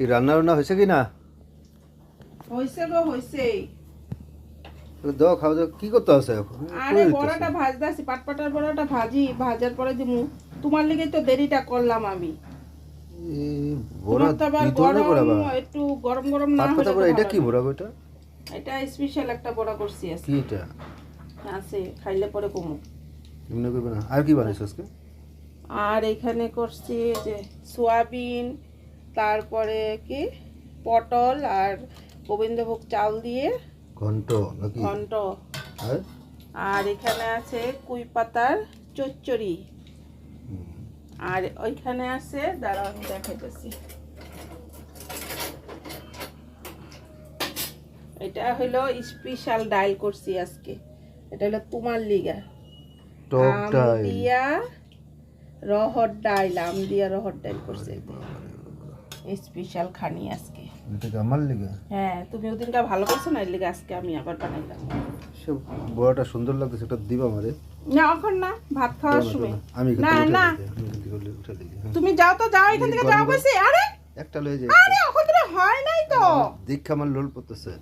কি রান্না বান্না হয়েছে কি না? হইছে গো, হইছে। দাও খাও দাও। কি করতে আছে এখন? আরে বড়াটা ভাজতাছি, পাটপাটার বড়াটা ভাজার পরে দিমু। তোমার লাগি তো দেরিটা করলাম আমি। বড়া তোমার তো আবার কি ধরনের বড়া বা? একটু গরম গরম না পাতপাতা হলে বড়া, তো এটা ভালো কি না। বড়া এটা? এটা স্পেশাল একটা বড়া করছি আজকে। কি এটা? আছে, খাইলে পরে কমু। এমনি করবে না। আর কি বানাইছো আজকে? আর এখানে করছি যে সয়াবিন, তারপরে কি পটল আর গোবিন্দভোগ চাল দিয়ে ঘন্ট নাকি? ঘন্ট। আর আর এখানে আছে কুই পাতার চচ্চড়ি। আর ওইখানে আছে, দাঁড়াও আমি দেখাইতেছি। এটা হলো স্পেশাল ডাল করছি আজকে। এটা হলো তোমার লিগা টক ডাল দিয়া রহর ডাল, আম দিয়া রহর ডাল করছি। স্পেশাল খানি আজকে। এটা কি আমার লিগা? হ্যাঁ, তুমি ওদিনটা ভালো করছো না, এর লিগে আজকে আমি আবার বানাইলাম। সব বড়াটা সুন্দর লাগতেছে, এটা দিবা আমারে? না এখন না, ভাত খাওয়ার সময়। আমি না না, উঠে দিই। তুমি যাও তো, যাও এখান থেকে, যাও কইছি। আরে একটা লয়ে যাই। আরে ওখানে হয় নাই তো। দেখ আমার লোল পড়তেছে।